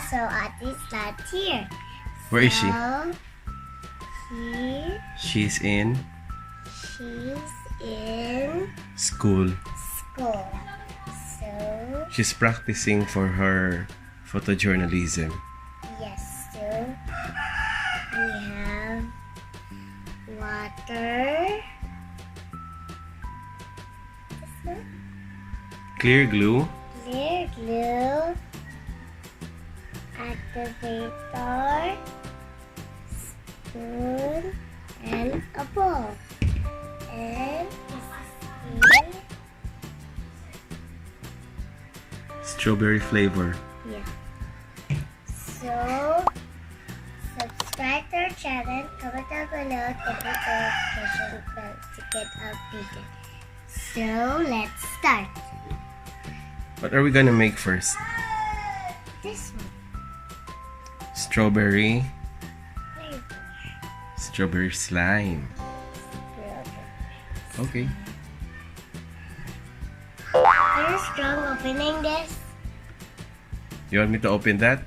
so Ati's not here. Where is she? Here. She's in school. So She's practicing for her photojournalism. yes, so we have water. Clear glue. Clear glue, activator, spoon, and a bowl. And this is Strawberry flavor. yeah. So subscribe to our channel, comment down below, and hit the notification bell to get updated. So let's start. What are we gonna make first? This one. Strawberry Flavor. slime. Okay. Are you strong opening this? You want me to open that?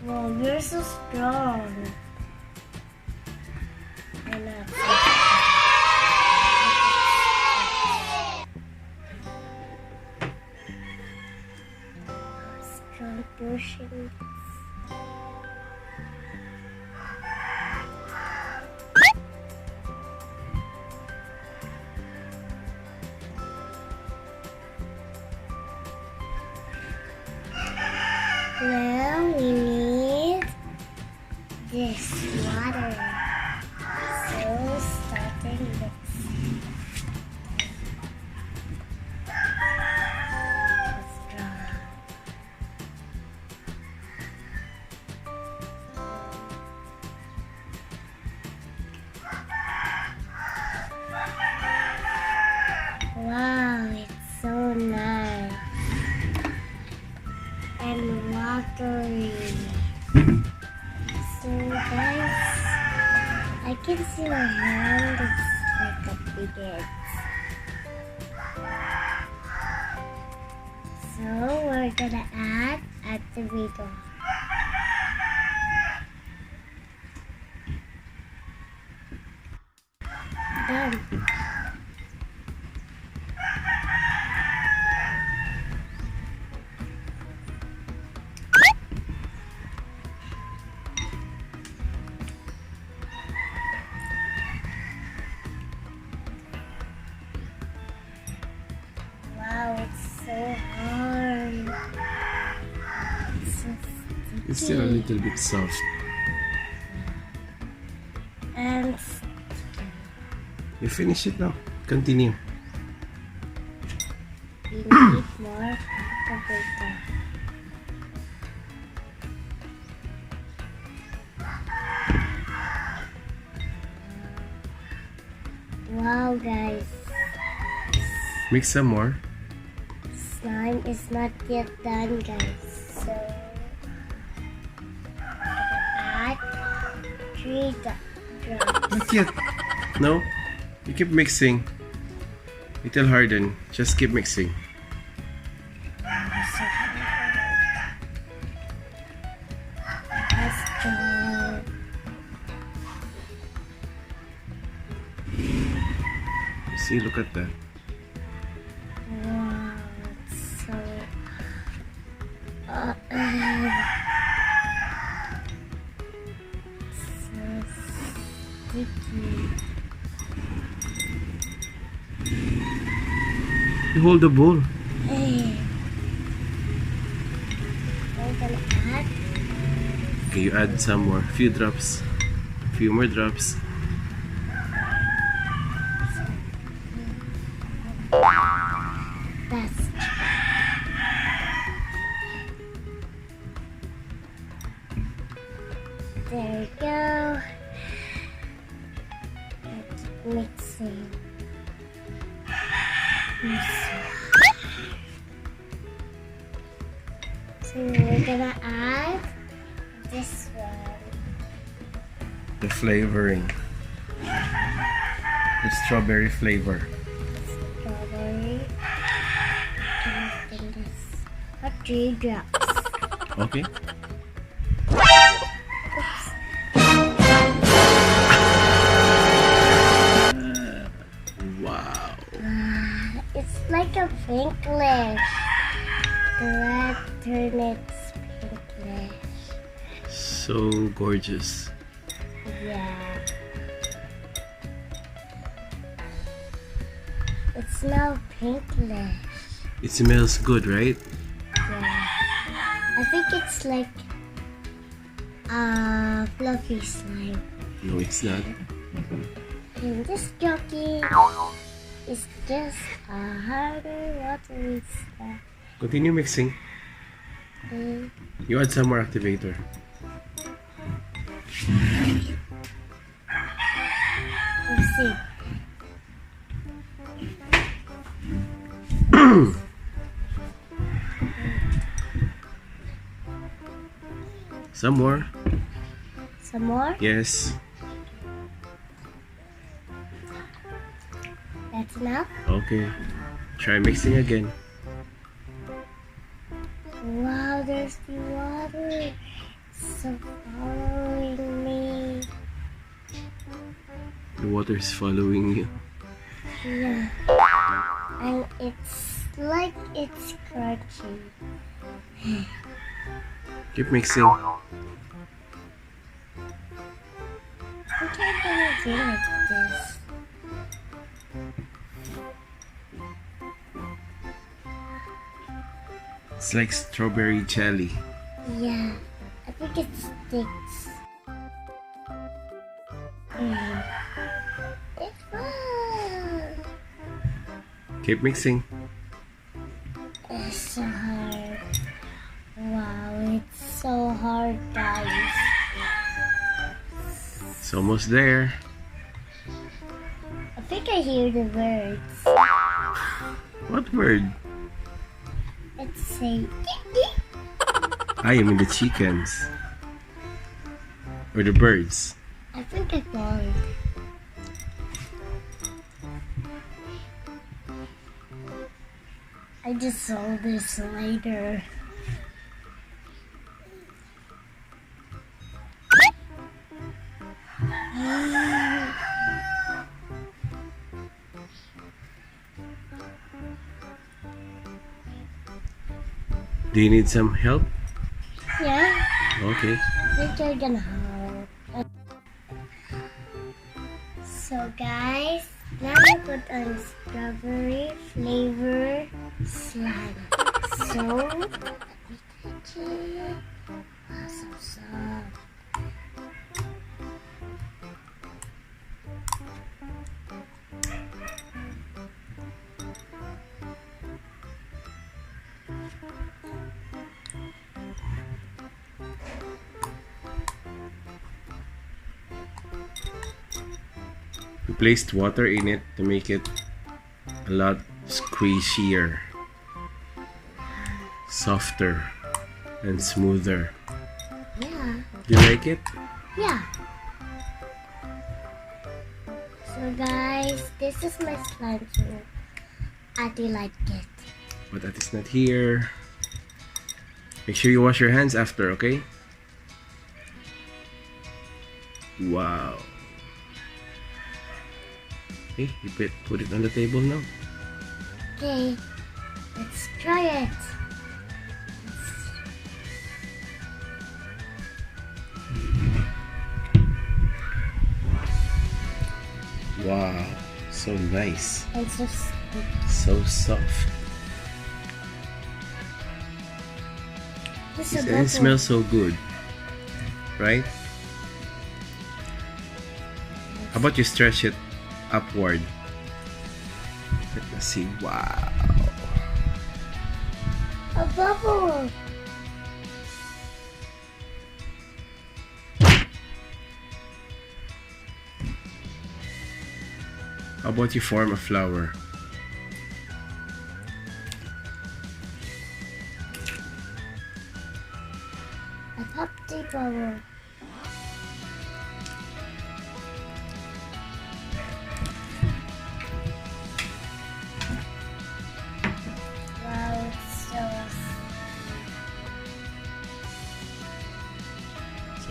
Wow, you're so strong. I love it. Strong pushing. Well, we need this water. So starting mix. Wow, it's so nice and watery. So guys, I can see my hand. It's like a big egg. So we're gonna add activator. Done. Wow, it's so hard. It's so sticky. It's still a little bit soft. And You finish it now. Continue. we need more activator. Wow, guys. Mix some more. Slime is not yet done, guys. So, add 3 drops. Not yet. No? You keep mixing. It'll harden. Just keep mixing. Let's go. See, look at that. Wow, it's so sticky. You hold the bowl. We're gonna add Okay, you add some more. Few drops. Few more drops. that's there we go. Let's mixing. So we're gonna add this one. The flavoring. The strawberry flavor. Strawberry 3 drops. Okay. Wow. It's like a pinkish. The red turnips pinkish. So gorgeous. Yeah. It smells pinkish. It smells good, right? Yeah. I think it's like fluffy slime. No, it's not. I'm just joking. It's just a harder watery slime. Continue mixing. You add some more activator. Let's see. Some more. Some more? Yes. That's enough? Okay. Try mixing again. Wow, there's the water. It's so following me. The water is following you. Yeah. And it's like it's crunchy. Keep mixing. I think I'm gonna do like this. It's like strawberry jelly. Yeah, I think it sticks. It's fun. Keep mixing. It's so hard. Wow, it's so hard, guys. It's almost there. I think I hear the birds. What word? It's saying. I am in the chickens. Or the birds. I think I found. I just saw this later. Do you need some help? Yeah, Okay. I think you're gonna help. So guys, now we put on strawberry flavor slime. So let me touch it. Wow, so soft. We placed water in it to make it a lot squishier, softer, and smoother. Yeah. Do you like it? Yeah. So guys, this is my slime too. I do like it. But that is not here. Make sure you wash your hands after, okay? Wow. Okay, you put it on the table now. Okay, let's try it. Wow, so nice. And so sweet. So soft. This is a And it smells so good. Right? How about you stretch it upward? Let us see. Wow. a bubble. How about you form a flower? A puppy bubble. Wow, it's so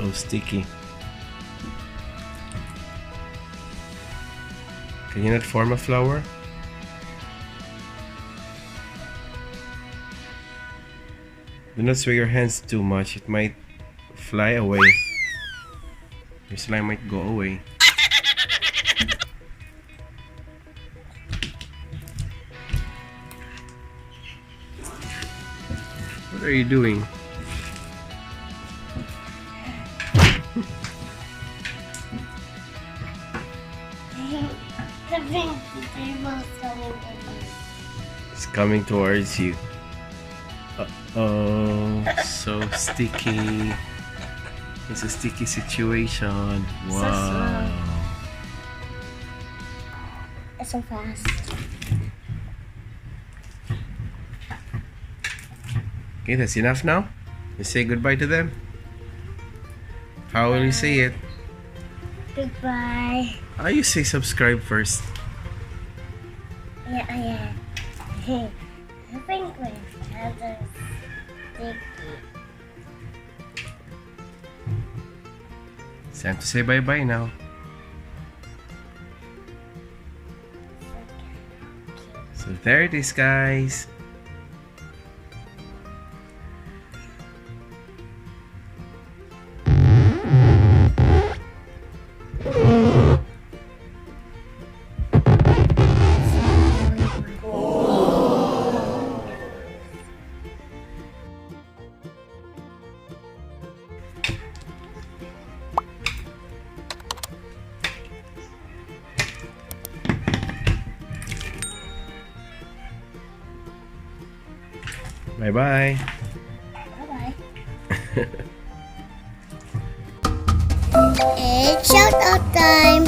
So sticky. Can you not form a flower? Do not sway your hands too much. It might fly away. Your slime might go away. What are you doing? The table is coming to me. It's coming towards you. Uh-oh, so sticky. It's a sticky situation. Wow. It's so fast. Okay, that's enough now. You say goodbye to them. How will you say it? Goodbye. How you say subscribe first? Yeah. I think my hands are sticky. It's time to say bye-bye now. So there it is, guys. Bye-bye. Bye-bye. It's shout out time.